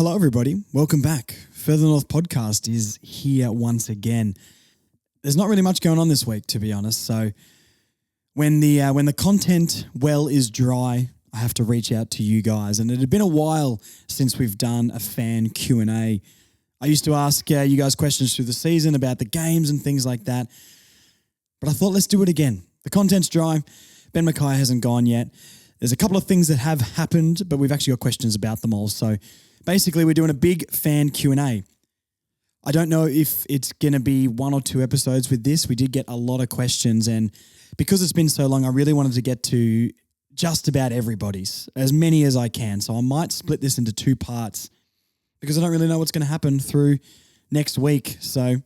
Hello, everybody. Welcome back. Further North Podcast is here once again. There's not really much going on this week, to be honest. So when the content well is dry, I have to reach out to you guys. And it had been a while since we've done a fan Q&A. I used to ask you guys questions through the season about the games and things like that. But I thought, let's do it again. The content's dry. Ben Mackay hasn't gone yet. There's a couple of things that have happened, but we've actually got questions about them all. So basically, we're doing a big fan Q&A. I don't know if it's going to be 1 or 2 episodes with this. We did get a lot of questions, and because it's been so long, I really wanted to get to just about everybody's, as many as I can. So I might split this into 2 parts because I don't really know what's going to happen through next week. So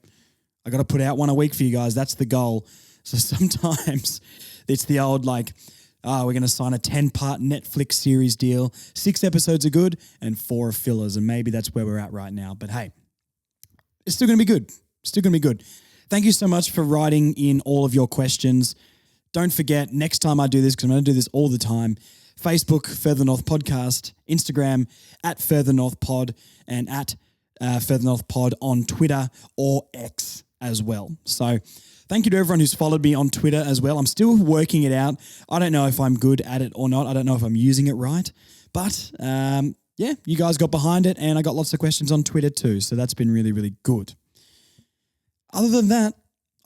I got to put out one a week for you guys. That's the goal. So sometimes it's the old we're going to sign a 10-part Netflix series deal. 6 episodes are good and 4 are fillers, and maybe that's where we're at right now. But hey, it's still going to be good. Still going to be good. Thank you so much for writing in all of your questions. Don't forget, next time I do this, because I'm going to do this all the time, Facebook, Further North Podcast, Instagram, @FurtherNorthPod, and @FurtherNorthPod on Twitter or X as well. So thank you to everyone who's followed me on Twitter as well. I'm still working it out. I don't know if I'm good at it or not. I don't know if I'm using it right. But yeah, you guys got behind it, and I got lots of questions on Twitter too. So that's been really, really good. Other than that,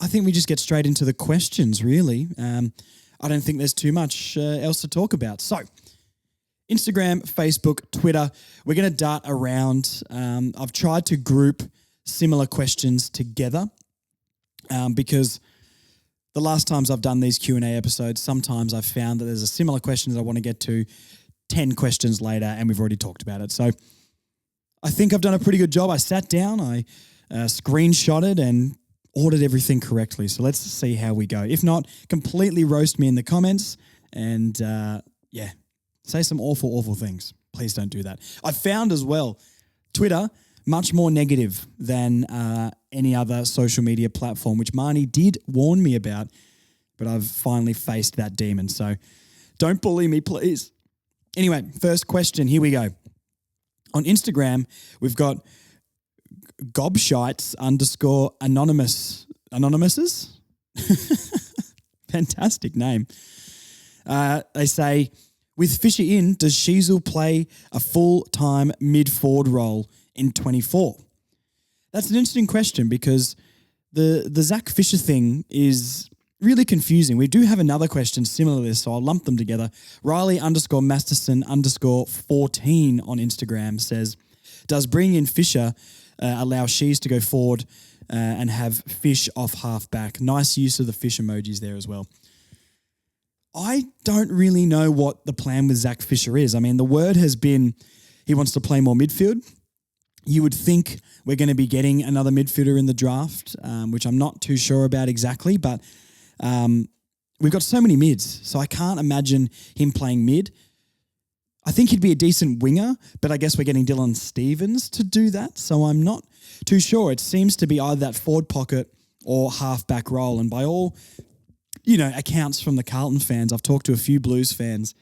I think we just get straight into the questions, really. I don't think there's too much else to talk about. So Instagram, Facebook, Twitter, we're going to dart around. I've tried to group similar questions together. Because the last times I've done these Q&A episodes, sometimes I've found that there's a similar question that I want to get to 10 questions later, and we've already talked about it. So I think I've done a pretty good job. I sat down, I screenshotted and ordered everything correctly. So let's see how we go. If not, completely roast me in the comments and say some awful, awful things. Please don't do that. I found as well, Twitter, much more negative than any other social media platform, which Marnie did warn me about, but I've finally faced that demon. So don't bully me, please. Anyway, first question, here we go. On Instagram, we've got gobshites_anonymouses. Fantastic name. They say, with Fisher in, does Sheasel play a full-time mid-forward role in 24? That's an interesting question because the Zach Fisher thing is really confusing. We do have another question similar to this, so I'll lump them together. Riley_Masterson_14 on Instagram says, does bringing in Fisher allow Shees to go forward and have Fish off half-back? Nice use of the fish emojis there as well. I don't really know what the plan with Zach Fisher is. I mean, the word has been he wants to play more midfield. You would think we're going to be getting another midfielder in the draft, which I'm not too sure about exactly, but we've got so many mids, so I can't imagine him playing mid. I think he'd be a decent winger, but I guess we're getting Dylan Stevens to do that, so I'm not too sure. It seems to be either that forward pocket or half-back role, and by all accounts from the Carlton fans, I've talked to a few Blues fans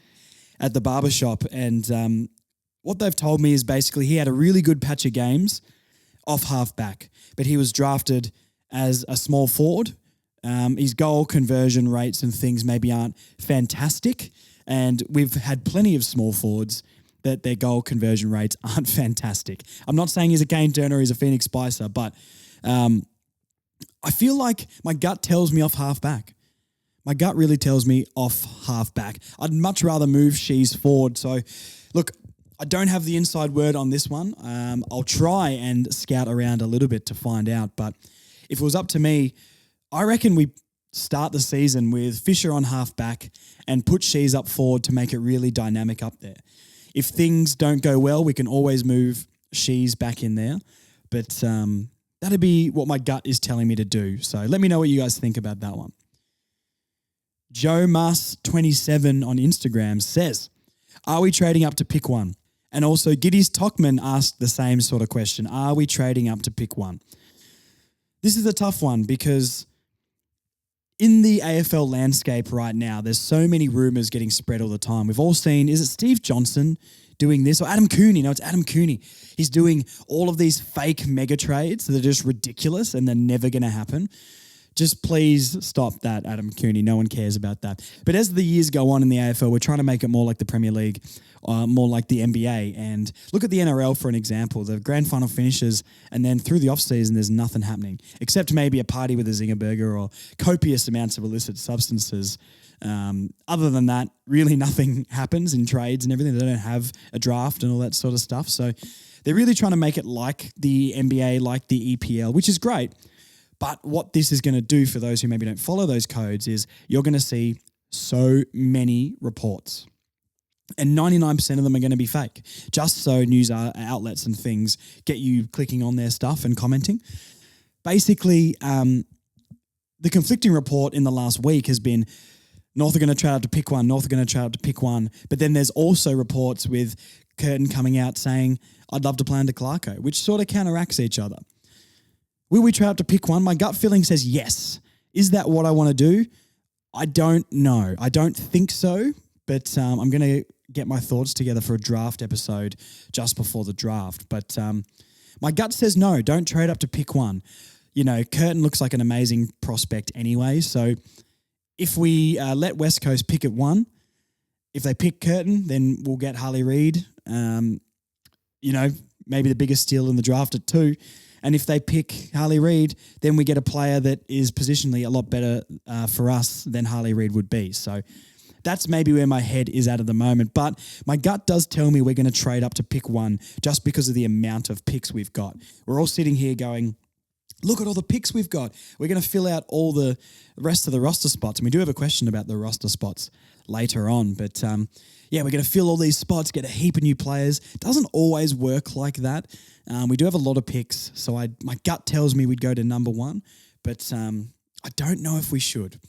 at the barbershop, and what they've told me is basically he had a really good patch of games off half-back, but he was drafted as a small forward. His goal conversion rates and things maybe aren't fantastic, and we've had plenty of small forwards that their goal conversion rates aren't fantastic. I'm not saying he's a Kane Turner, he's a Phoenix Spicer, but I feel like my gut tells me off half-back. My gut really tells me off half-back. I'd much rather move Shees forward. So, look, I don't have the inside word on this one. I'll try and scout around a little bit to find out. But if it was up to me, I reckon we start the season with Fisher on half-back and put Shees up forward to make it really dynamic up there. If things don't go well, we can always move Shees back in there. But that'd be what my gut is telling me to do. So let me know what you guys think about that one. Joe Mas27 on Instagram says, are we trading up to pick one? And also Giddy's Tockman asked the same sort of question. Are we trading up to pick one? This is a tough one because in the AFL landscape right now, there's so many rumours getting spread all the time. We've all seen, is it Steve Johnson doing this. Or Adam Cooney. No, it's Adam Cooney. He's doing all of these fake mega trades that are just ridiculous and they're never going to happen. Just please stop that, Adam Cooney. No one cares about that. But as the years go on in the AFL, we're trying to make it more like the Premier League, more like the NBA. And look at the NRL for an example. The grand final finishes, and then through the off-season, there's nothing happening, except maybe a party with a zinger burger or copious amounts of illicit substances. Other than that, really nothing happens in trades and everything. They don't have a draft and all that sort of stuff. So they're really trying to make it like the NBA, like the EPL, which is great. But what this is going to do for those who maybe don't follow those codes is you're going to see so many reports. And 99% of them are going to be fake, just so news outlets and things get you clicking on their stuff and commenting. Basically, the conflicting report in the last week has been North are going to try out to pick one, North are going to try out to pick one. But then there's also reports with Curtin coming out saying, I'd love to play under Clarko, which sort of counteracts each other. Will we try out to pick one? My gut feeling says yes. Is that what I want to do? I don't know. I don't think so, but I'm going to get my thoughts together for a draft episode just before the draft. But my gut says no, don't trade up to pick one. You know, Curtin looks like an amazing prospect anyway, so if we let West Coast pick at one, if they pick Curtin, then we'll get Harley Reed, you know, maybe the biggest steal in the draft at 2. And if they pick Harley Reed, then we get a player that is positionally a lot better for us than Harley Reed would be. So that's maybe where my head is at the moment. But my gut does tell me we're going to trade up to pick one just because of the amount of picks we've got. We're all sitting here going, look at all the picks we've got. We're going to fill out all the rest of the roster spots. And we do have a question about the roster spots later on. But yeah, we're going to fill all these spots, get a heap of new players. It doesn't always work like that. We do have a lot of picks. So my gut tells me we'd go to number 1. But I don't know if we should.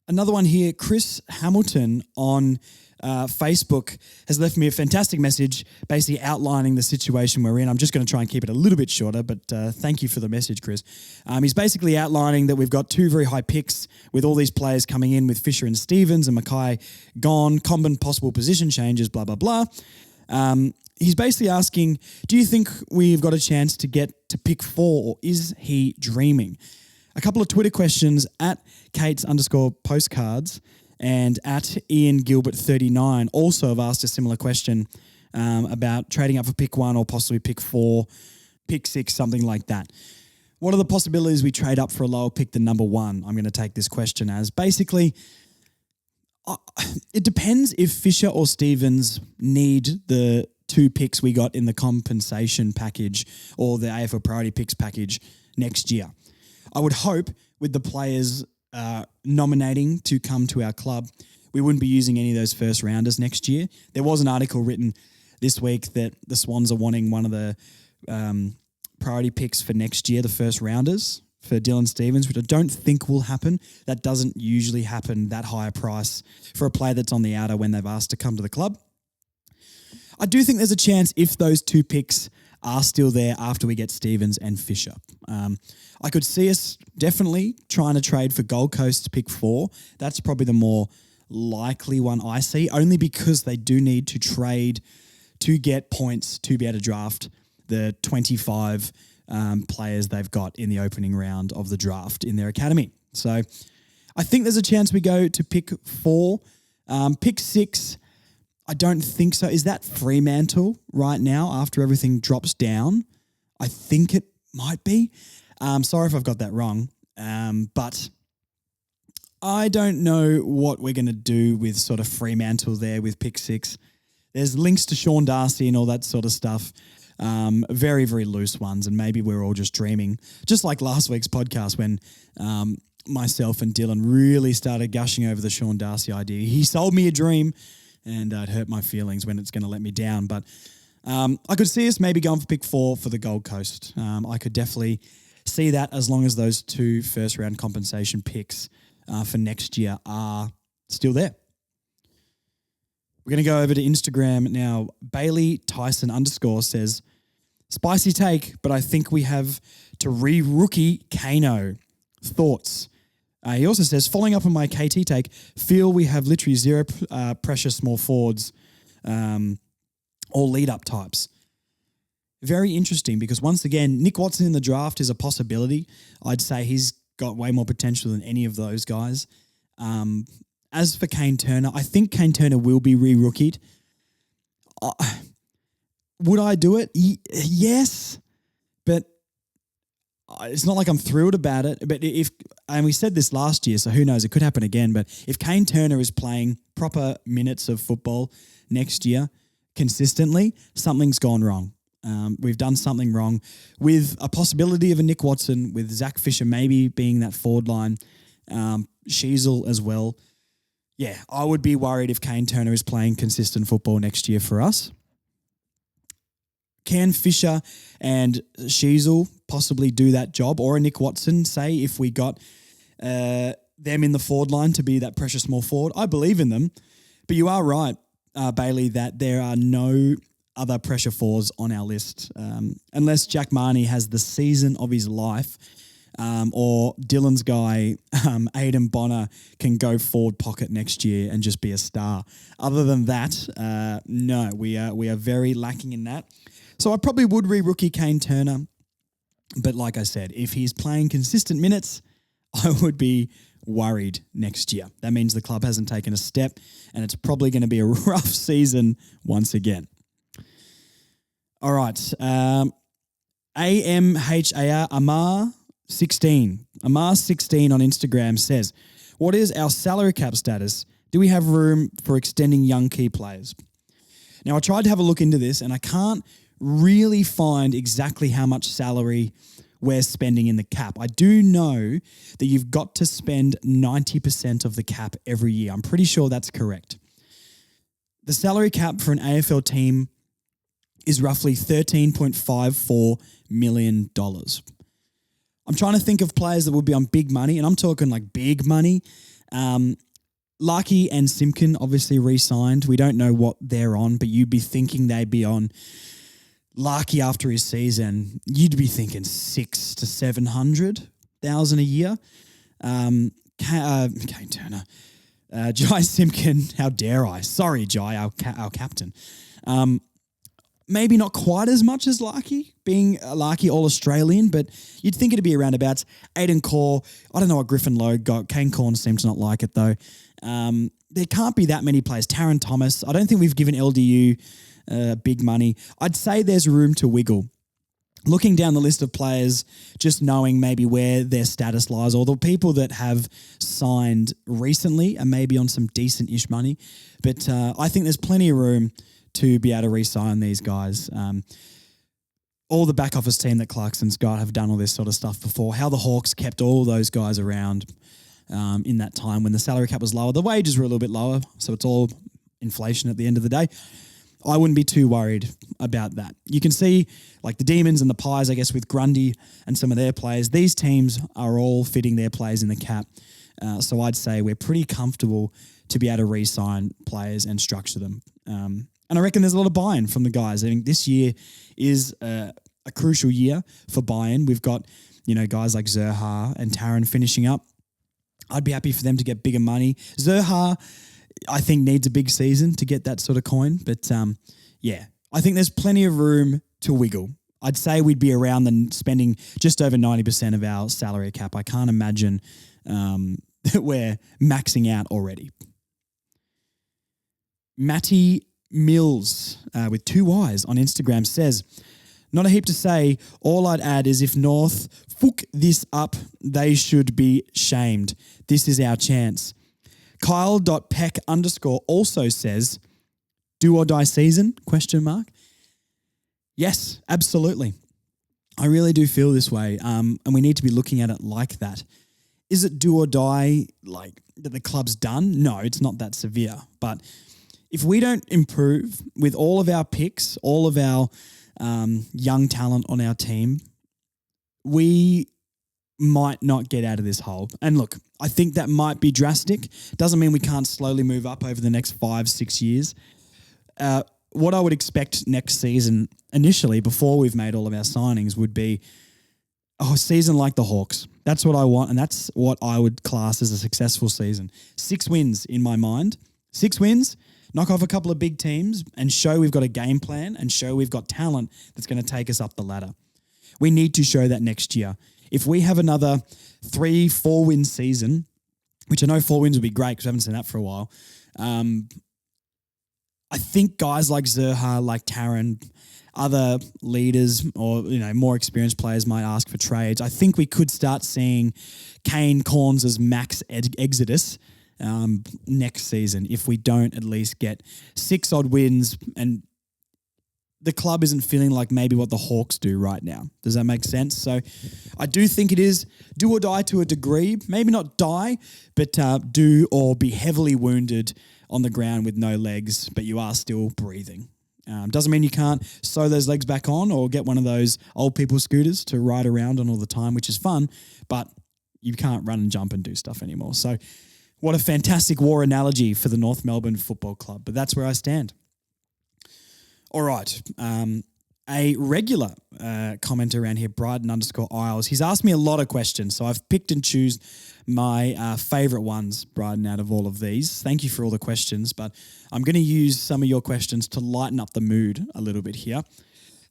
Another one here, Chris Hamilton on Facebook has left me a fantastic message basically outlining the situation we're in. I'm just going to try and keep it a little bit shorter, but thank you for the message, Chris. He's basically outlining that we've got 2 very high picks with all these players coming in with Fisher and Stevens and Mackay gone, common possible position changes, blah, blah, blah. He's basically asking, do you think we've got a chance to get to pick 4 or is he dreaming? A couple of Twitter questions at Kate's_postcards and at Ian Gilbert 39 also have asked a similar question about trading up for pick 1 or possibly pick 4, pick 6, something like that. What are the possibilities we trade up for a lower pick than number 1? I'm going to take this question as basically it depends if Fisher or Stevens need the 2 picks we got in the compensation package or the AFL priority picks package next year. I would hope with the players nominating to come to our club, we wouldn't be using any of those first rounders next year. There was an article written this week that the Swans are wanting one of the priority picks for next year, the first rounders for Dylan Stevens, which I don't think will happen. That doesn't usually happen, that high a price for a player that's on the outer when they've asked to come to the club. I do think there's a chance if those 2 picks are still there after we get Stevens and Fisher. I could see us definitely trying to trade for Gold Coast's pick 4. That's probably the more likely one I see, only because they do need to trade to get points to be able to draft the 25 players they've got in the opening round of the draft in their academy. So I think there's a chance we go to pick 4. Pick 6, I don't think so. Is that Fremantle right now after everything drops down? I think it might be. Sorry if I've got that wrong. But I don't know what we're going to do with sort of Fremantle there with pick 6. There's links to Sean Darcy and all that sort of stuff. Very, very loose ones. And maybe we're all just dreaming. Just like last week's podcast when myself and Dylan really started gushing over the Sean Darcy idea. He sold me a dream and it hurt my feelings when it's going to let me down. But I could see us maybe going for pick 4 for the Gold Coast. I could definitely see that as long as those 2 first-round compensation picks for next year are still there. We're going to go over to Instagram now. Bailey Tyson _ says, spicy take, but I think we have to re-rookie Kano. Thoughts? He also says, following up on my KT take, feel we have literally 0 pressure small forwards or lead-up types. Very interesting because, once again, Nick Watson in the draft is a possibility. I'd say he's got way more potential than any of those guys. As for Kane Turner, I think Kane Turner will be re-rookied. Would I do it? Yes, but it's not like I'm thrilled about it. But and we said this last year, so who knows? It could happen again. But if Kane Turner is playing proper minutes of football next year consistently, something's gone wrong. We've done something wrong with a possibility of a Nick Watson, with Zach Fisher maybe being that forward line, Sheasel as well. Yeah, I would be worried if Kane Turner is playing consistent football next year for us. Can Fisher and Sheasel possibly do that job, or a Nick Watson, say, if we got them in the forward line to be that pressure small forward? I believe in them, but you are right, Bailey, that there are no other pressure fours on our list. Unless Jack Marnie has the season of his life, or Dylan's guy, Aidan Bonner, can go forward pocket next year and just be a star. Other than that, no, we are very lacking in that. So I probably would re-rookie Kane Turner, but like I said, if he's playing consistent minutes, I would be worried next year. That means the club hasn't taken a step, and it's probably going to be a rough season once again. All right. AMHAR Amar 16 on Instagram says, what is our salary cap status? Do we have room for extending young key players? Now, I tried to have a look into this, and I can't really find exactly how much salary we're spending in the cap. I do know that you've got to spend 90% of the cap every year. I'm pretty sure that's correct. The salary cap for an AFL team is roughly $13.54 million. I'm trying to think of players that would be on big money, and I'm talking like big money. Larkey and Simpkin obviously re-signed. We don't know what they're on, but you'd be thinking they'd be on. Larkey, after his season, you'd be thinking 600,000 to 700,000 a year. Kane Turner, Jai Simpkin. How dare I? Sorry, Jai, our captain. Maybe not quite as much as Larkey, being a Larkey All-Australian, but you'd think it'd be around about Aiden Core. I don't know what Griffin Lowe got. Kane Corn seems to not like it, though. There can't be that many players. Taron Thomas, I don't think we've given LDU big money. I'd say there's room to wiggle. Looking down the list of players, just knowing maybe where their status lies, or the people that have signed recently and maybe on some decent-ish money. But I think there's plenty of room to be able to re-sign these guys. All the back office team that Clarkson's got have done all this sort of stuff before. How the Hawks kept all those guys around in that time when the salary cap was lower. The wages were a little bit lower, so it's all inflation at the end of the day. I wouldn't be too worried about that. You can see like the Demons and the Pies, I guess, with Grundy and some of their players. These teams are all fitting their players in the cap. So I'd say we're pretty comfortable to be able to re-sign players and structure them. And I reckon there's a lot of buy-in from the guys. I think this year is a crucial year for buy-in. We've got, guys like Zerha and Taron finishing up. I'd be happy for them to get bigger money. Zerha, I think, needs a big season to get that sort of coin. But, I think there's plenty of room to wiggle. I'd say we'd be around spending just over 90% of our salary cap. I can't imagine that we're maxing out already. Matty Mills, with 2 Ys on Instagram, says, not a heap to say. All I'd add is if North fuck this up, they should be shamed. This is our chance. Kyle.peck_ also says, do or die season, ? Yes, absolutely. I really do feel this way. And we need to be looking at it like that. Is it do or die, like that the club's done? No, it's not that severe. But if we don't improve with all of our picks, all of our young talent on our team, we might not get out of this hole. And look, I think that might be drastic. Doesn't mean we can't slowly move up over the next 5-6 years. What I would expect next season, initially, before we've made all of our signings, would be a season like the Hawks. That's what I want, and that's what I would class as a successful season. 6 wins in my mind. 6 wins, knock off a couple of big teams and show we've got a game plan and show we've got talent that's going to take us up the ladder. We need to show that next year. If we have another 3-4 win season, which I know 4 wins would be great because we haven't seen that for a while, I think guys like Zerha, like Taran, other leaders or more experienced players might ask for trades. I think we could start seeing Kane Corns' max exodus next season if we don't at least get 6 odd wins and the club isn't feeling like maybe what the Hawks do right now. Does that make sense? So I do think it is do or die to a degree. Maybe not die, but do or be heavily wounded on the ground with no legs, but you are still breathing. Doesn't mean you can't sew those legs back on or get one of those old people scooters to ride around on all the time, which is fun, but you can't run and jump and do stuff anymore. So what a fantastic war analogy for the North Melbourne Football Club, but that's where I stand. All right. A regular commenter around here, Bryden_Isles, he's asked me a lot of questions, so I've picked and choose my favourite ones, Bryden, out of all of these. Thank you for all the questions, but I'm going to use some of your questions to lighten up the mood a little bit here.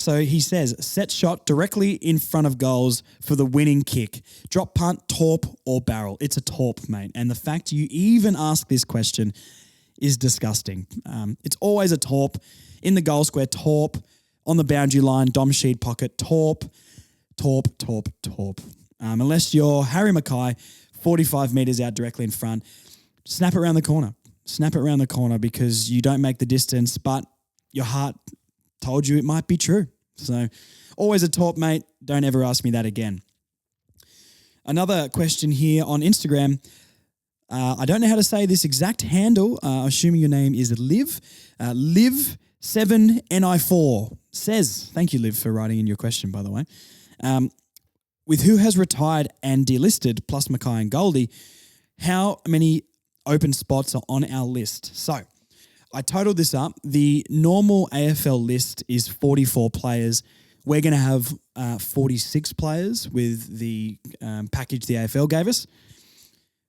So he says, set shot directly in front of goals for the winning kick. Drop punt, torp, or barrel. It's a torp, mate. And the fact you even ask this question is disgusting. It's always a torp. In the goal square, torp. On the boundary line, dom sheet pocket, torp, torp, torp, torp. Unless you're Harry Mackay, 45 metres out directly in front, snap it around the corner. Snap it around the corner because you don't make the distance, but your heart told you it might be true. So always a torp, mate. Don't ever ask me that again. Another question here on Instagram. I don't know how to say this exact handle. Assuming your name is Liv. Liv7ni4 says, thank you, Liv, for writing in your question, by the way. With who has retired and delisted, plus Mackay and Goldie, how many open spots are on our list? So I totaled this up. The normal AFL list is 44 players. We're going to have 46 players with the package the AFL gave us.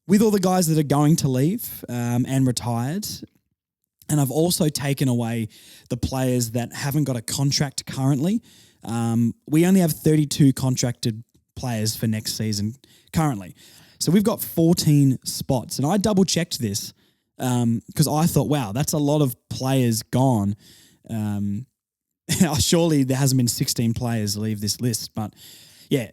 With all the guys that are going to leave and retired, and I've also taken away the players that haven't got a contract currently. We only have 32 contracted players for next season currently. So we've got 14 spots. And I double-checked this because I thought, wow, that's a lot of players gone. Surely there hasn't been 16 players leave this list. But, yeah,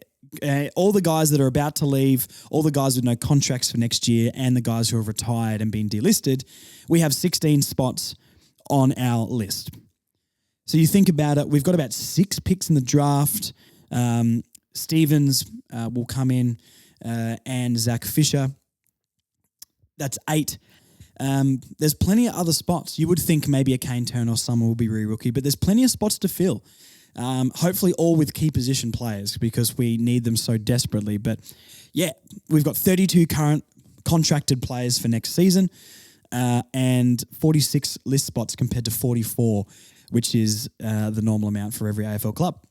all the guys that are about to leave, all the guys with no contracts for next year, and the guys who have retired and been delisted, we have 16 spots on our list. So you think about it, we've got about 6 picks in the draft. Stevens will come in and Zach Fisher. That's 8. There's plenty of other spots. You would think maybe a Kane Turner or someone will be re-rookie, but there's plenty of spots to fill. Hopefully all with key position players because we need them so desperately. But yeah, we've got 32 current contracted players for next season and 46 list spots compared to 44, which is the normal amount for every AFL club.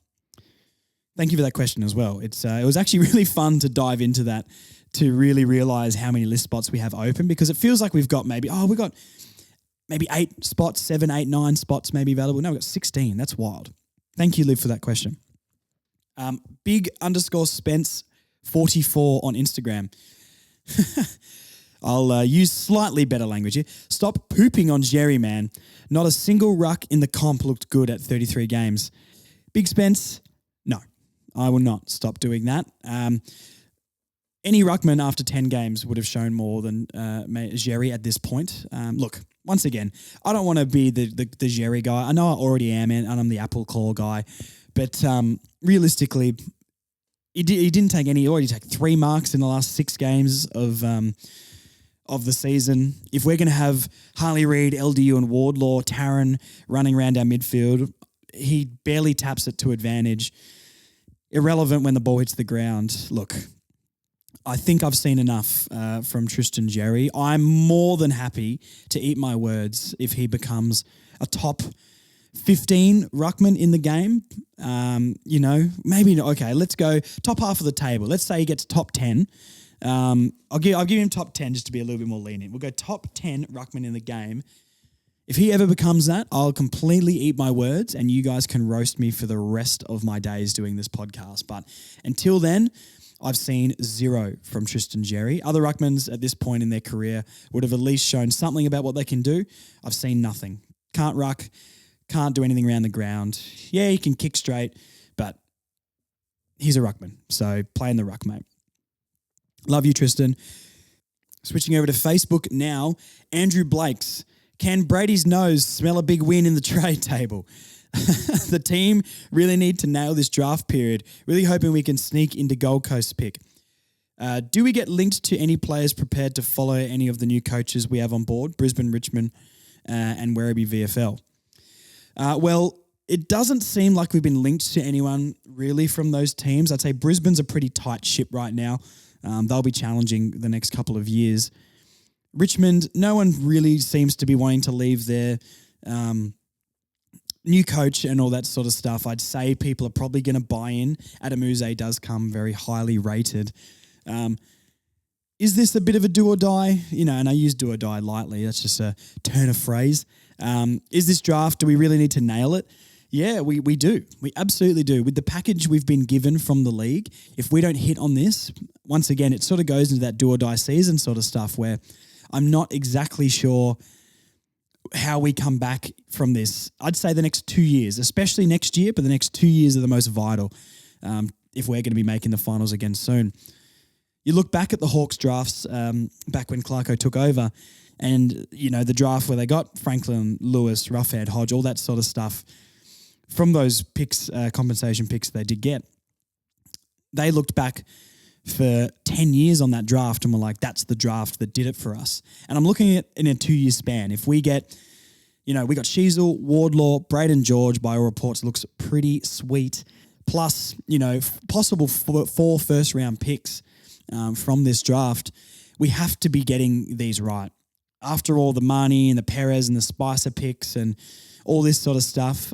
Thank you for that question as well. It was actually really fun to dive into that to really realize how many list spots we have open because it feels like we've got maybe 8 spots, 7, 8, 9 spots maybe available. No, we've got 16. That's wild. Thank you, Liv, for that question. Big_Spence44 on Instagram. I'll use slightly better language here. Stop pooping on Jerry, man. Not a single ruck in the comp looked good at 33 games. Big Spence, no, I will not stop doing that. Any ruckman after 10 games would have shown more than Jerry at this point. Look, once again, I don't want to be the Jerry guy. I know I already am, and I'm the apple claw guy. But realistically, he didn't take any. He already took 3 marks in the last 6 games of the season. If we're going to have Harley Reed, LDU and Wardlaw, Taran running around our midfield, he barely taps it to advantage. Irrelevant when the ball hits the ground. Look, I think I've seen enough from Tristan Jerry. I'm more than happy to eat my words if he becomes a top 15 ruckman in the game. Maybe, okay, let's go top half of the table. Let's say he gets top 10. I'll give him top 10 just to be a little bit more lenient. We'll go top 10 ruckman in the game. If he ever becomes that, I'll completely eat my words and you guys can roast me for the rest of my days doing this podcast. But until then, I've seen zero from Tristan Xerri. Other ruckmans at this point in their career would have at least shown something about what they can do. I've seen nothing. Can't ruck, can't do anything around the ground. Yeah, he can kick straight, but he's a ruckman. So play in the ruck, mate. Love you, Tristan. Switching over to Facebook now, Andrew Blake's. Can Brady's nose smell a big win in the trade table? The team really need to nail this draft period. Really hoping we can sneak into Gold Coast pick. Do we get linked to any players prepared to follow any of the new coaches we have on board? Brisbane, Richmond, and Werribee VFL. Well, it doesn't seem like we've been linked to anyone really from those teams. I'd say Brisbane's a pretty tight ship right now. They'll be challenging the next couple of years. Richmond, no one really seems to be wanting to leave their new coach and all that sort of stuff. I'd say people are probably going to buy in. Adamuze does come very highly rated. Is this a bit of a do or die? And I use do or die lightly. That's just a turn of phrase. Is this draft, do we really need to nail it? Yeah, we do. We absolutely do. With the package we've been given from the league, if we don't hit on this, once again, it sort of goes into that do or die season sort of stuff where I'm not exactly sure how we come back from this. I'd say the next 2 years, especially next year, but the next 2 years are the most vital if we're going to be making the finals again soon. You look back at the Hawks drafts back when Clarko took over and, the draft where they got Franklin, Lewis, Roughhead, Hodge, all that sort of stuff. From those picks, compensation picks they did get, they looked back for 10 years on that draft and were like, that's the draft that did it for us. And I'm looking at in a 2-year span. If we get, we got Sheasel, Wardlaw, Braden George, by all reports, looks pretty sweet. Plus, possible 4 first-round picks from this draft. We have to be getting these right. After all the Marnie and the Perez and the Spicer picks and all this sort of stuff,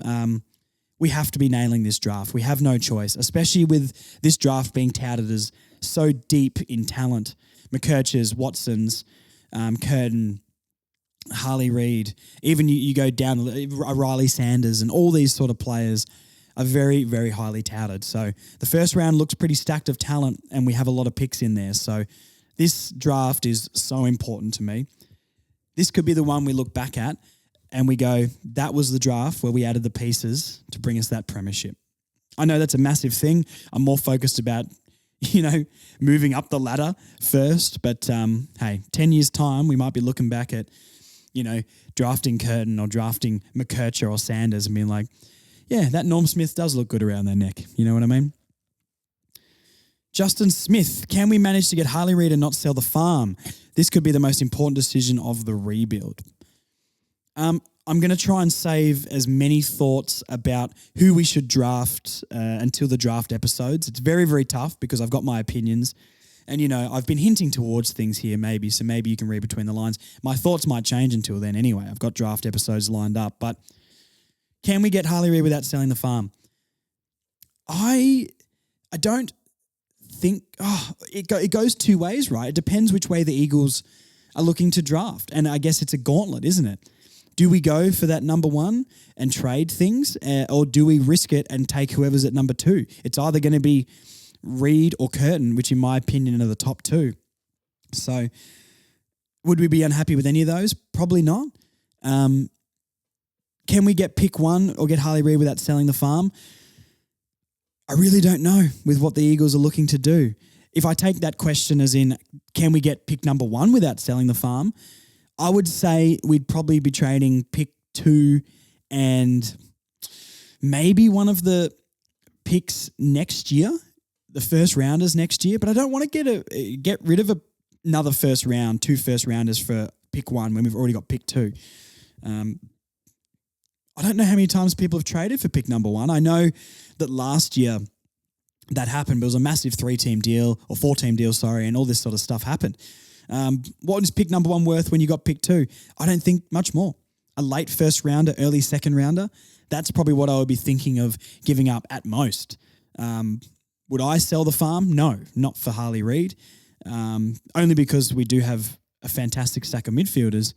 we have to be nailing this draft. We have no choice, especially with this draft being touted as so deep in talent. McKerchers, Watsons, Curtin, Harley Reed, even you go down, Riley Sanders and all these sort of players are very, very highly touted. So the first round looks pretty stacked of talent and we have a lot of picks in there. So this draft is so important to me. This could be the one we look back at and we go, that was the draft where we added the pieces to bring us that premiership. I know that's a massive thing. I'm more focused about, moving up the ladder first. But, hey, 10 years' time, we might be looking back at, drafting Curtin or drafting McKercher or Sanders and being like, yeah, that Norm Smith does look good around their neck. You know what I mean? Justin Smith, can we manage to get Harley Reed and not sell the farm? This could be the most important decision of the rebuild. I'm going to try and save as many thoughts about who we should draft until the draft episodes. It's very, very tough because I've got my opinions. And, I've been hinting towards things here maybe, so maybe you can read between the lines. My thoughts might change until then anyway. I've got draft episodes lined up. But can we get Harley Reid without selling the farm? I don't think it goes two ways, right? It depends which way the Eagles are looking to draft. And I guess it's a gauntlet, isn't it? Do we go for that number one and trade things or do we risk it and take whoever's at number 2? It's either going to be Reed or Curtin, which in my opinion are the top 2. So would we be unhappy with any of those? Probably not. Can we get pick 1 or get Harley Reid without selling the farm? I really don't know with what the Eagles are looking to do. If I take that question as in, can we get pick number 1 without selling the farm? I would say we'd probably be trading pick 2 and maybe one of the picks next year, the first rounders next year. But I don't want to get rid of another first round, 2 first rounders for pick 1 when we've already got pick 2. I don't know how many times people have traded for pick number 1. I know that last year that happened, but it was a massive 3-team deal or 4-team deal, and all this sort of stuff happened. What is pick number 1 worth when you got pick 2? I don't think much more. A late first rounder, early second rounder, that's probably what I would be thinking of giving up at most. Would I sell the farm? No, not for Harley Reid. Only because we do have a fantastic stack of midfielders.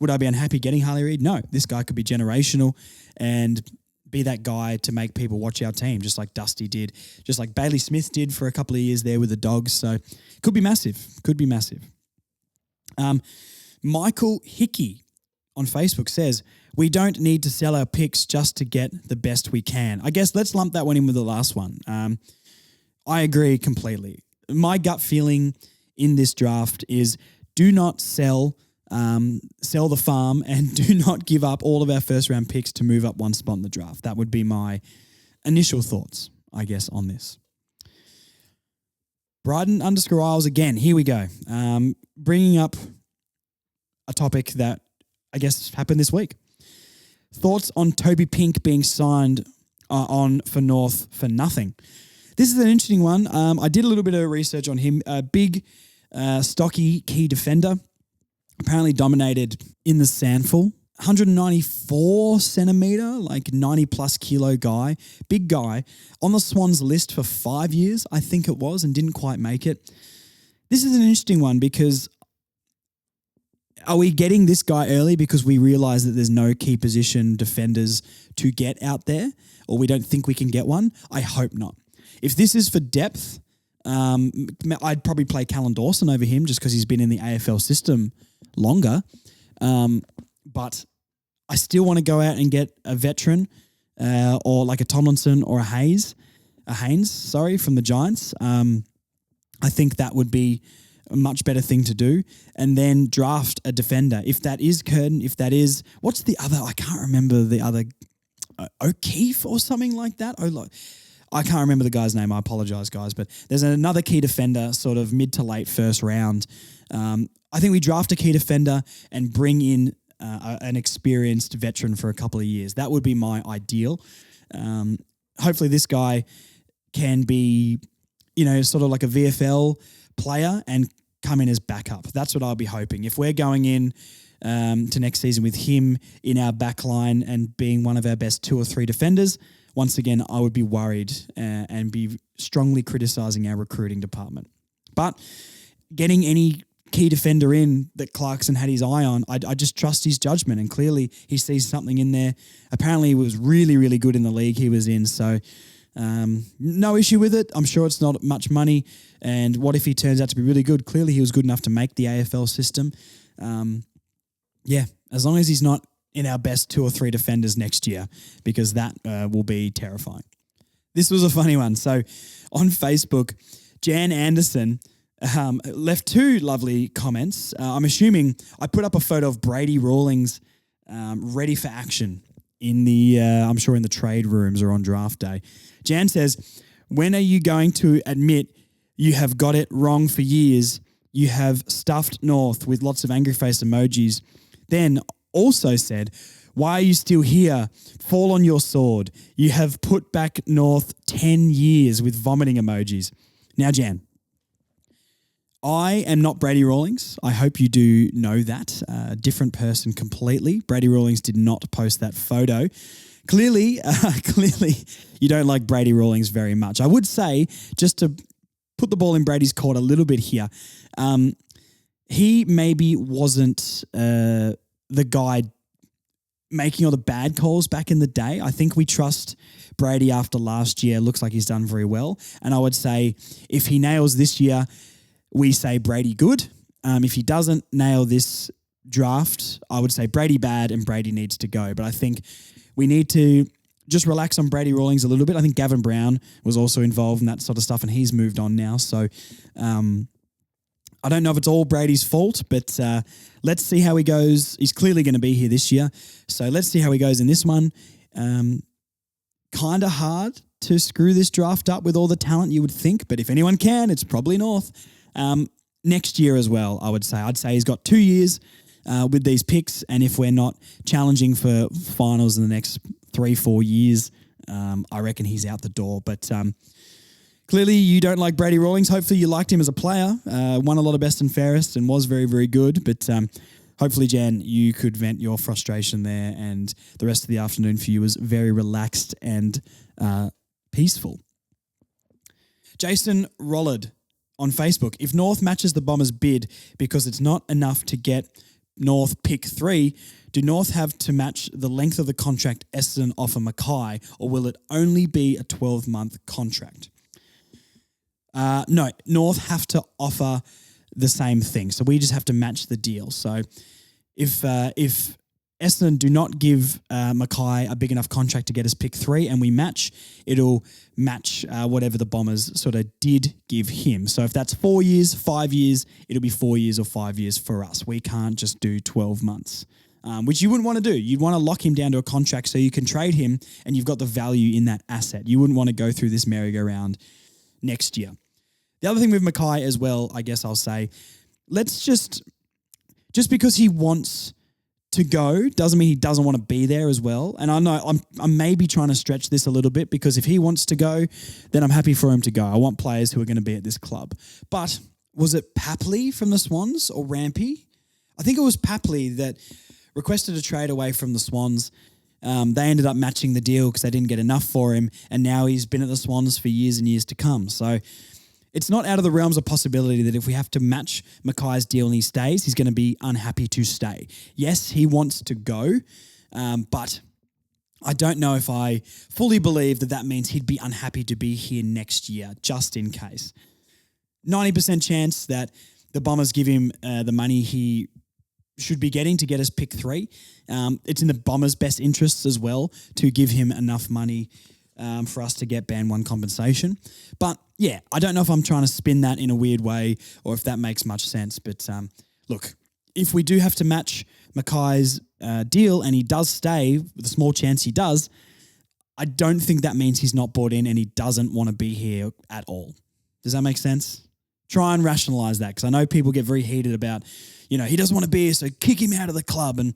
Would I be unhappy getting Harley Reed? No. This guy could be generational and be that guy to make people watch our team, just like Dusty did, just like Bailey Smith did for a couple of years there with the Dogs. So could be massive. Could be massive. Michael Hickey on Facebook says, we don't need to sell our picks just to get the best we can. I guess let's lump that one in with the last one. I agree completely. My gut feeling in this draft is do not sell the farm and do not give up all of our first round picks to move up one spot in the draft. That would be my initial thoughts, I guess, on this. Bryden_Isles again. Here we go. Bringing up a topic that I guess happened this week. Thoughts on Toby Pink being signed on for North for nothing. This is an interesting one. I did a little bit of research on him. A big, stocky key defender. Apparently dominated in the Sandful. 194 centimetre, like 90 plus kilo guy. Big guy. On the Swans list for 5 years, I think it was, and didn't quite make it. This is an interesting one because are we getting this guy early because we realise that there's no key position defenders to get out there, or we don't think we can get one? I hope not. If this is for depth, I'd probably play Callan Dawson over him just because he's been in the AFL system longer. But I still want to go out and get a veteran or like a Tomlinson or a Haynes, from the Giants. I think that would be a much better thing to do. And then draft a defender. If that is Curtin, if that is, what's the other? I can't remember the other, O'Keefe or something like that. I can't remember the guy's name. I apologise, guys. But there's another key defender sort of mid to late first round. I think we draft a key defender and bring in an experienced veteran for a couple of years. That would be my ideal. Hopefully this guy can be, sort of like a VFL player and come in as backup. That's what I'll be hoping. If we're going in to next season with him in our back line and being one of our best 2 or 3 defenders, once again, I would be worried and be strongly criticising our recruiting department. But getting any key defender in that Clarkson had his eye on, I just trust his judgment, and clearly he sees something in there. Apparently he was really, really good in the league he was in, so no issue with it. I'm sure it's not much money, and what if he turns out to be really good? Clearly he was good enough to make the AFL system. As long as he's not in our best 2 or 3 defenders next year, because that will be terrifying. This was a funny one. So on Facebook, Jan Anderson left 2 lovely comments. I'm assuming I put up a photo of Brady Rawlings ready for action in the, I'm sure in the trade rooms or on draft day. Jan says, when are you going to admit you have got it wrong for years? You have stuffed North with lots of angry face emojis. Then also said, why are you still here? Fall on your sword. You have put back North 10 years with vomiting emojis. Now, Jan, I am not Brady Rawlings. I hope you do know that. Different person completely. Brady Rawlings did not post that photo. Clearly, you don't like Brady Rawlings very much. I would say, just to put the ball in Brady's court a little bit here, he maybe wasn't the guy making all the bad calls back in the day. I think we trust Brady after last year. Looks like he's done very well. And I would say if he nails this year, we say Brady good. If he doesn't nail this draft, I would say Brady bad and Brady needs to go. But I think we need to just relax on Brady Rawlings a little bit. I think Gavin Brown was also involved in that sort of stuff and he's moved on now. So I don't know if it's all Brady's fault, but let's see how he goes. He's clearly going to be here this year. So let's see how he goes in this one. Kind of hard to screw this draft up with all the talent you would think, but if anyone can, it's probably North. Next year as well, I would say. I'd say he's got 2 years with these picks, and if we're not challenging for finals in the next 3-4 years, I reckon he's out the door. But clearly you don't like Brady Rawlings. Hopefully you liked him as a player, won a lot of best and fairest and was very, very good. But hopefully, Jan, you could vent your frustration there, and the rest of the afternoon for you was very relaxed and peaceful. Jason Rollard on Facebook. If North matches the Bombers' bid because it's not enough to get North pick 3, do North have to match the length of the contract Essendon offer Mackay, or will it only be a 12-month contract? No, North have to offer the same thing. So we just have to match the deal. So if Essendon do not give Mackay a big enough contract to get us pick 3 and we match, it'll match whatever the Bombers sort of did give him. So if that's 4 years, 5 years, it'll be 4 years or 5 years for us. We can't just do 12 months, which you wouldn't want to do. You'd want to lock him down to a contract so you can trade him and you've got the value in that asset. You wouldn't want to go through this merry-go-round next year. The other thing with Mackay as well, I guess I'll say, let's just because he wants to go doesn't mean he doesn't want to be there as well. And I know I'm maybe trying to stretch this a little bit, because if he wants to go, then I'm happy for him to go. I want players who are going to be at this club. But was it Papley from the Swans or Rampy? I think it was Papley that requested a trade away from the Swans. They ended up matching the deal because they didn't get enough for him, and now he's been at the Swans for years and years to come. So it's not out of the realms of possibility that if we have to match Mackay's deal and he stays, he's going to be unhappy to stay. Yes, he wants to go, but I don't know if I fully believe that means he'd be unhappy to be here next year, just in case. 90% chance that the Bombers give him the money he should be getting to get us pick 3. It's in the Bombers' best interests as well to give him enough money for us to get band 1 compensation. But yeah, I don't know if I'm trying to spin that in a weird way or if that makes much sense. But look, if we do have to match Mackay's deal and he does stay, with a small chance he does, I don't think that means he's not bought in and he doesn't want to be here at all. Does that make sense? Try and rationalize that, because I know people get very heated about, he doesn't want to be here, so kick him out of the club. And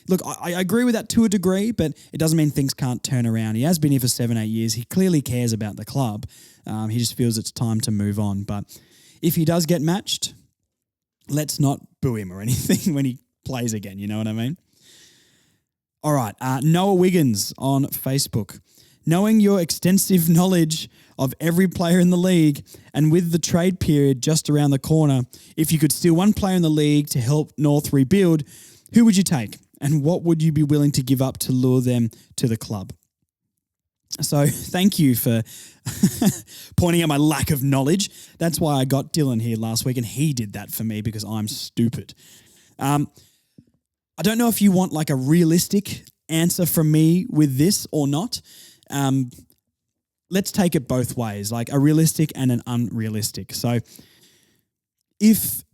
look, I agree with that to a degree, but it doesn't mean things can't turn around. He has been here for 7-8 years. He clearly cares about the club. He just feels it's time to move on. But if he does get matched, let's not boo him or anything when he plays again. You know what I mean? All right. Noah Wiggins on Facebook. Knowing your extensive knowledge of every player in the league, and with the trade period just around the corner, if you could steal one player in the league to help North rebuild, who would you take? And what would you be willing to give up to lure them to the club? So thank you for pointing out my lack of knowledge. That's why I got Dylan here last week, and he did that for me because I'm stupid. I don't know if you want like a realistic answer from me with this or not. Let's take it both ways, like a realistic and an unrealistic. So if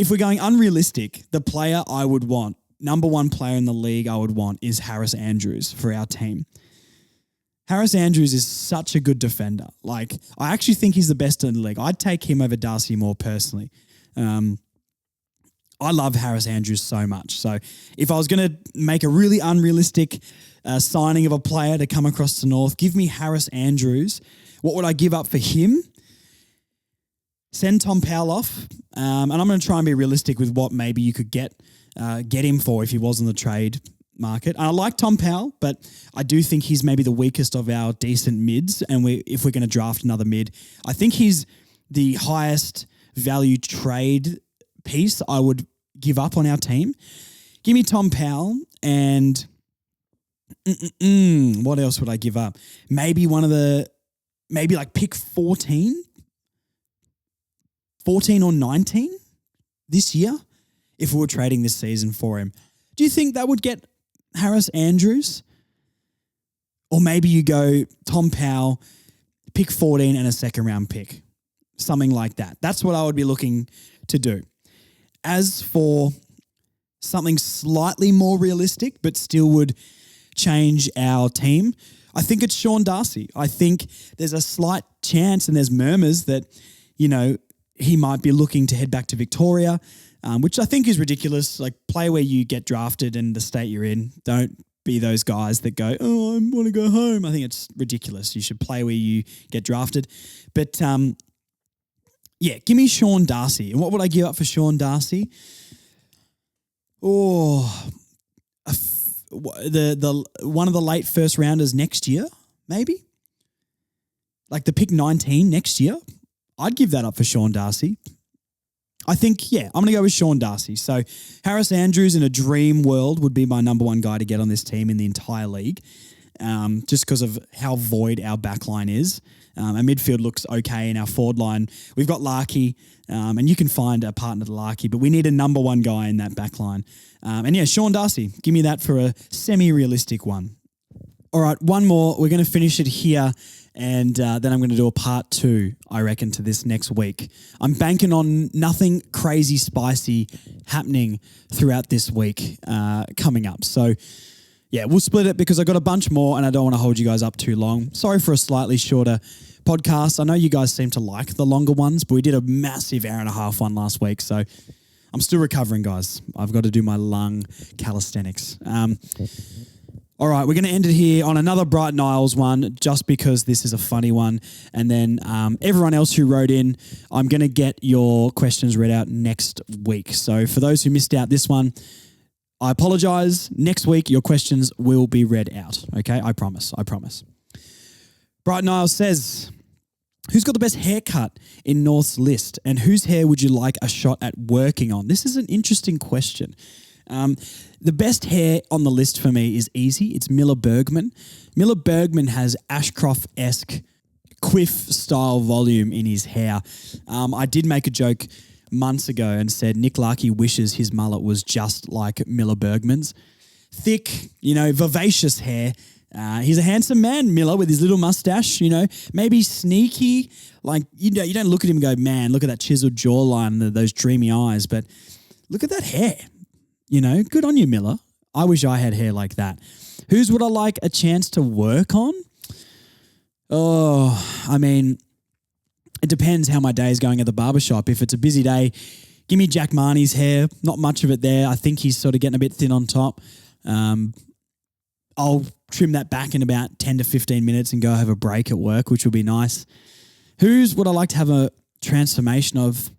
we're going unrealistic, the player I would want, number 1 player in the league I would want, is Harris Andrews for our team. Harris Andrews is such a good defender. Like, I actually think he's the best in the league. I'd take him over Darcy Moore personally. I love Harris Andrews so much. So if I was going to make a really unrealistic signing of a player to come across to North, give me Harris Andrews. What would I give up for him? Send Tom Powell off. And I'm going to try and be realistic with what maybe you could get him for if he was on the trade market. And I like Tom Powell, but I do think he's maybe the weakest of our decent mids. And if we're going to draft another mid, I think he's the highest value trade piece I would give up on our team. Give me Tom Powell, and what else would I give up? Maybe like pick 14 or 19 this year if we were trading this season for him. Do you think that would get Harris Andrews? Or maybe you go Tom Powell, pick 14 and a second round pick. Something like that. That's what I would be looking to do. As for something slightly more realistic but still would change our team, I think it's Sean Darcy. I think there's a slight chance and there's murmurs that, he might be looking to head back to Victoria, which I think is ridiculous. Like, play where you get drafted and the state you're in. Don't be those guys that go, oh, I want to go home. I think it's ridiculous. You should play where you get drafted. But, yeah, give me Sean Darcy. And what would I give up for Sean Darcy? Oh, the one of the late first rounders next year, maybe? Like the pick 19 next year? I'd give that up for Sean Darcy. I think, I'm going to go with Sean Darcy. So Harris Andrews in a dream world would be my number one guy to get on this team in the entire league, just because of how void our back line is. Our midfield looks okay in our forward line. We've got Larkey, and you can find a partner to Larkey, but we need a number one guy in that back line. Sean Darcy, give me that for a semi-realistic one. All right, one more. We're going to finish it here, and then I'm going to do a part 2, I reckon, to this next week. I'm banking on nothing crazy spicy happening throughout this week coming up. So, we'll split it because I got a bunch more and I don't want to hold you guys up too long. Sorry for a slightly shorter podcast. I know you guys seem to like the longer ones, but we did a massive hour-and-a-half one last week, so I'm still recovering, guys. I've got to do my lung calisthenics. All right, we're going to end it here on another Brighton Isles one just because this is a funny one. And then everyone else who wrote in, I'm going to get your questions read out next week. So for those who missed out this one, I apologize. Next week, your questions will be read out. Okay, I promise. Brighton Isles says, who's got the best haircut in North's list and whose hair would you like a shot at working on? This is an interesting question. The best hair on the list for me is easy. It's Miller Bergman. Miller Bergman has Ashcroft-esque quiff-style volume in his hair. I did make a joke months ago and said Nick Larkey wishes his mullet was just like Miller Bergman's. Thick, vivacious hair. He's a handsome man, Miller, with his little mustache, maybe sneaky. Like, you don't look at him and go, man, look at that chiseled jawline and those dreamy eyes, but look at that hair. Good on you, Miller. I wish I had hair like that. Whose would I like a chance to work on? It depends how my day is going at the barbershop. If it's a busy day, give me Jack Marnie's hair. Not much of it there. I think he's sort of getting a bit thin on top. I'll trim that back in about 10 to 15 minutes and go have a break at work, which will be nice. Whose would I like to have a transformation of?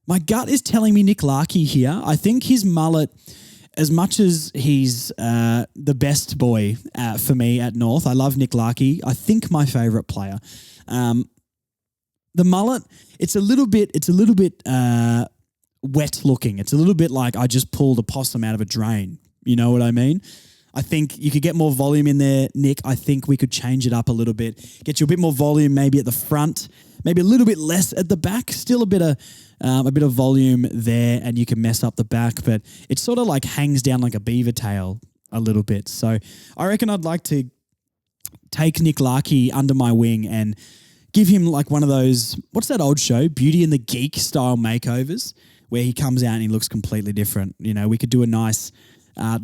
My gut is telling me Nick Larkey here. I think his mullet, as much as he's the best boy for me at North, I love Nick Larkey. I think my favourite player. The mullet, it's a little bit wet looking. It's a little bit like I just pulled a possum out of a drain. You know what I mean? I think you could get more volume in there, Nick. I think we could change it up a little bit, get you a bit more volume maybe at the front, maybe a little bit less at the back, still a bit of volume there, and you can mess up the back, but it sort of like hangs down like a beaver tail a little bit. So I reckon I'd like to take Nick Larkey under my wing and give him like one of those, what's that old show, Beauty and the Geek style makeovers, where he comes out and he looks completely different. We could do a nice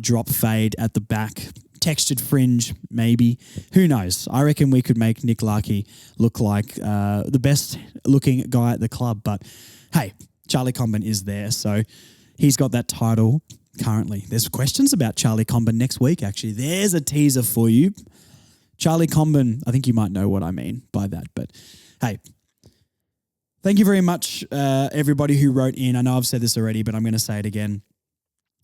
drop fade at the back, textured fringe maybe. Who knows? I reckon we could make Nick Larkey look like the best looking guy at the club, but hey, Charlie Comben is there, so he's got that title currently. There's questions about Charlie Comben next week, actually. There's a teaser for you. Charlie Comben, I think you might know what I mean by that, but hey, thank you very much, everybody who wrote in. I know I've said this already, but I'm going to say it again.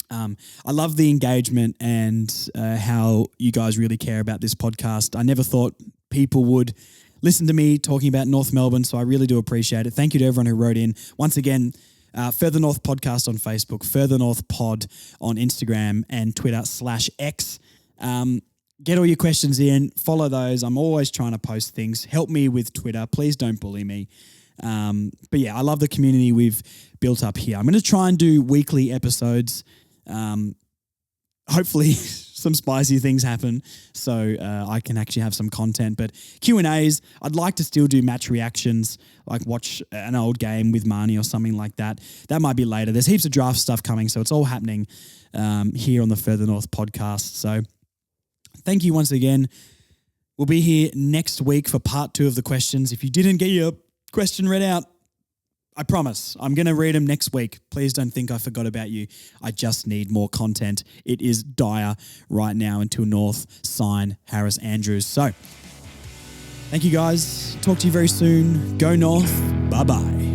I love the engagement and how you guys really care about this podcast. I never thought people would listen to me talking about North Melbourne, so I really do appreciate it. Thank you to everyone who wrote in. Once again, Further North Podcast on Facebook, Further North Pod on Instagram and Twitter /X. Get all your questions in, follow those. I'm always trying to post things. Help me with Twitter. Please don't bully me. But yeah, I love the community we've built up here. I'm going to try and do weekly episodes. Hopefully some spicy things happen so I can actually have some content. But Q&As, I'd like to still do match reactions, like watch an old game with Marnie or something like that. That might be later. There's heaps of draft stuff coming, so it's all happening here on the Further North podcast. So thank you once again. We'll be here next week for part 2 of the questions. If you didn't get your question read out, I promise I'm going to read them next week. Please don't think I forgot about you. I just need more content. It is dire right now until North sign Harris Andrews. So thank you guys. Talk to you very soon. Go North. Bye-bye.